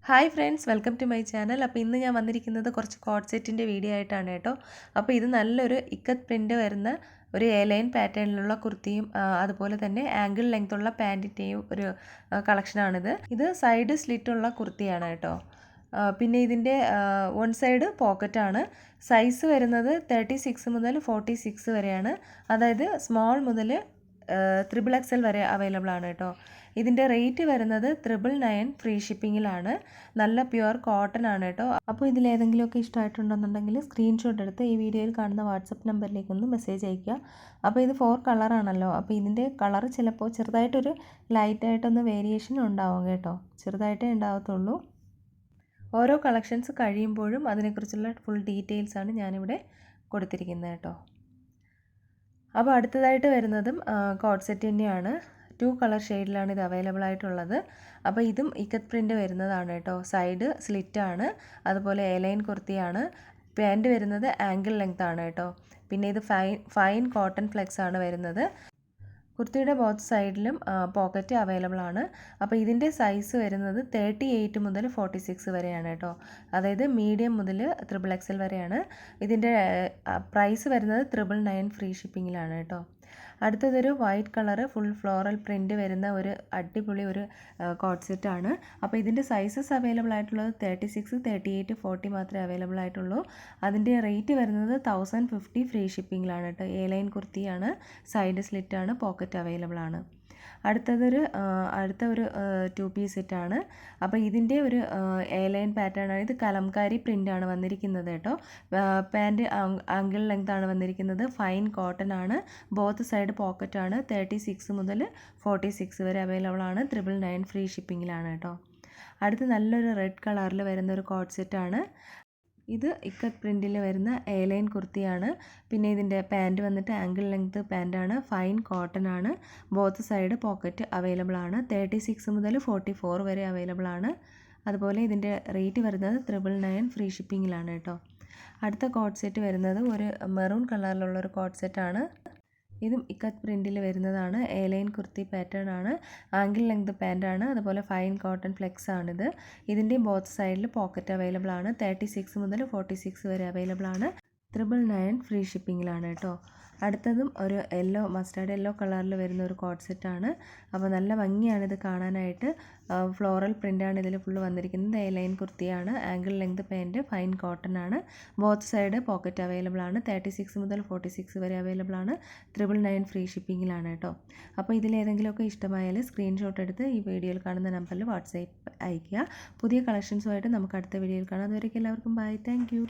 Hi friends, welcome to my channel. അപ്പോൾ ഇന്ന് ഞാൻ വന്നിരിക്കുന്നത് കുറച്ച് കോഡ് സെറ്റിൻ്റെ വീഡിയോ ആയിട്ടാണ് കേട്ടോ. അപ്പോൾ ഇത് നല്ലൊരു ഇക്കത്ത് പ്രിൻ്റ് വരുന്ന ഒരു എലൈൻ പാറ്റേണിലുള്ള കുർത്തിയും അതുപോലെ തന്നെ ആംഗിൾ ലെങ്ത്തുള്ള പാൻറ്റിൻ്റെയും ഒരു കളക്ഷനാണിത്. ഇത് സൈഡ് സ്ലിറ്റുള്ള കുർത്തിയാണ് കേട്ടോ. പിന്നെ ഇതിൻ്റെ വൺ സൈഡ് പോക്കറ്റാണ്. സൈസ് വരുന്നത് 36 മുതൽ 46 വരെയാണ്. അതായത് സ്മോൾ മുതൽ XXL വരെ അവൈലബിൾ ആണ് കേട്ടോ. ഇതിൻ്റെ റേറ്റ് വരുന്നത് 999 ഫ്രീ ഷിപ്പിങ്ങിലാണ്. നല്ല പ്യുവർ കോട്ടൺ ആണ് കേട്ടോ. അപ്പോൾ ഇതിലേതെങ്കിലുമൊക്കെ ഇഷ്ടമായിട്ടുണ്ടെന്നുണ്ടെങ്കിൽ സ്ക്രീൻഷോട്ട് എടുത്ത് ഈ വീഡിയോയിൽ കാണുന്ന വാട്സപ്പ് നമ്പറിലേക്കൊന്ന് മെസ്സേജ് അയയ്ക്കുക. അപ്പോൾ ഇത് 4 കളറാണല്ലോ. അപ്പോൾ ഇതിൻ്റെ കളർ ചിലപ്പോൾ ചെറുതായിട്ടൊരു ലൈറ്റായിട്ടൊന്ന് വേരിയേഷൻ ഉണ്ടാവും കേട്ടോ. ചെറുതായിട്ടേ ഉണ്ടാകത്തുള്ളൂ. ഓരോ കളക്ഷൻസ് കഴിയുമ്പോഴും അതിനെക്കുറിച്ചുള്ള ഫുൾ ഡീറ്റെയിൽസാണ് ഞാനിവിടെ കൊടുത്തിരിക്കുന്നത് കേട്ടോ. അപ്പോൾ അടുത്തതായിട്ട് വരുന്നതും കോഡ് സെറ്റ് തന്നെയാണ്. 2 കളർ ഷെയ്ഡിലാണ് ഇത് അവൈലബിൾ ആയിട്ടുള്ളത്. അപ്പോൾ ഇതും ഇക്കത്ത് പ്രിൻ്റ് വരുന്നതാണ് കേട്ടോ. സൈഡ് സ്ലിറ്റാണ്, അതുപോലെ എലൈൻ കുർത്തിയാണ്. പാൻറ്റ് വരുന്നത് ആംഗിൾ ലെങ്ത് ആണ് കേട്ടോ. പിന്നെ ഇത് ഫൈൻ കോട്ടൺ ഫ്ലെക്സ് ആണ് വരുന്നത്. കുർത്തിയുടെ ബോത്ത് സൈഡിലും പോക്കറ്റ് അവൈലബിൾ ആണ്. അപ്പോൾ ഇതിൻ്റെ സൈസ് വരുന്നത് 38 മുതൽ 46 വരെയാണ് കേട്ടോ. അതായത് മീഡിയം മുതൽ XXL വരെയാണ്. ഇതിൻ്റെ പ്രൈസ് വരുന്നത് 999 ഫ്രീ ഷിപ്പിങ്ങിലാണ് കേട്ടോ. അടുത്തതൊരു white colour full floral print വരുന്ന ഒരു അടിപൊളി ഒരു കോഡ് സെറ്റാണ്. അപ്പോൾ ഇതിൻ്റെ സൈസസ് അവൈലബിൾ ആയിട്ടുള്ളത് 36, 38, 40 മാത്രമേ അവൈലബിൾ ആയിട്ടുള്ളൂ. അതിൻ്റെ റേറ്റ് വരുന്നത് 1050 ഫ്രീ ഷിപ്പിങ്ങിലാണ് കേട്ടോ. എ-ലൈൻ കുർത്തിയാണ്, സൈഡ് സ്ലിറ്റാണ്, പോക്കറ്റ് അവൈലബിൾ ആണ്. അടുത്ത ഒരു 2 പീസ് സെറ്റാണ്. അപ്പോൾ ഇതിൻ്റെ ഒരു എ-ലൈൻ പാറ്റേൺ ആണ്. ഇത് കലംകാരി പ്രിൻ്റാണ് വന്നിരിക്കുന്നത് കേട്ടോ. പാൻറ്റ് ആംഗിൾ ലെങ്ത് ആണ് വന്നിരിക്കുന്നത്. ഫൈൻ കോട്ടൺ ആണ്. ബോത്ത് സൈഡ് പോക്കറ്റ് ആണ്. 36 മുതൽ 46 വരെ അവൈലബിൾ ആണ്. 999 ഫ്രീ ഷിപ്പിങ്ങിലാണ് കേട്ടോ. അടുത്ത് നല്ലൊരു റെഡ് കളറിൽ വരുന്ന ഒരു കോഡ് സെറ്റാണ്. ഇത് ഇക്കത്ത് പ്രിൻറ്റിൽ വരുന്ന എ-ലൈൻ കുർത്തിയാണ്. പിന്നെ ഇതിൻ്റെ പാൻറ്റ് വന്നിട്ട് ആംഗിൾ ലെങ്ത് പാൻറ്റാണ്. ഫൈൻ കോട്ടൺ ആണ്. ബോത്ത് സൈഡ് പോക്കറ്റ് അവൈലബിൾ ആണ്. 36 മുതൽ 44 വരെ അവൈലബിൾ ആണ്. അതുപോലെ ഇതിൻ്റെ റേറ്റ് വരുന്നത് 999 ഫ്രീ ഷിപ്പിങ്ങിലാണ് കേട്ടോ. അടുത്ത കോഡ് സെറ്റ് വരുന്നത് ഒരു മെറൂൺ കളറിലുള്ളൊരു കോഡ് സെറ്റാണ്. ഇതും ഇക്കത്ത് പ്രിൻറ്റിൽ വരുന്നതാണ്. എ-ലൈൻ കുർത്തി പാറ്റേൺ ആണ്. ആംഗിൾ ലെങ്ത് പാൻറ്റാണ്. അതുപോലെ ഫൈൻ കോട്ടൺ ഫ്ലെക്സ് ആണിത്. ഇതിൻ്റെയും ബോത്ത് സൈഡിൽ പോക്കറ്റ് അവൈലബിൾ ആണ്. 36 മുതൽ 46 വരെ അവൈലബിൾ ആണ്. 999 ഫ്രീ ഷിപ്പിങ്ങിലാണ് കേട്ടോ. അടുത്തതും ഒരു മസ്റ്റാർഡ് യെല്ലോ കളറിൽ വരുന്ന ഒരു കോഡ് സെറ്റാണ്. അപ്പോൾ നല്ല ഭംഗിയാണ് ഇത് കാണാനായിട്ട്. ഫ്ലോറൽ പ്രിൻ്റാണ് ഇതിൽ ഫുള്ള് വന്നിരിക്കുന്നത്. എ-ലൈൻ കുർത്തിയാണ്. Angle length pant fine cotton ആണ്. ബോത്ത് സൈഡ് പോക്കറ്റ് അവൈലബിൾ ആണ്. 36 മുതൽ 46 വരെ അവൈലബിൾ ആണ്. 999 ഫ്രീ ഷിപ്പിങ്ങിലാണ് കേട്ടോ. അപ്പോൾ ഇതിലേതെങ്കിലുമൊക്കെ ഇഷ്ടമായാൽ സ്ക്രീൻഷോട്ട് എടുത്ത് ഈ വീഡിയോയിൽ കാണുന്ന നമ്പറിൽ വാട്സാപ്പ് അയയ്ക്കുക. പുതിയ കളക്ഷൻസുമായിട്ട് നമുക്ക് അടുത്ത വീഡിയോയിൽ കാണാം. അതുവരേക്കും എല്ലാവർക്കും ബൈ. Thank you.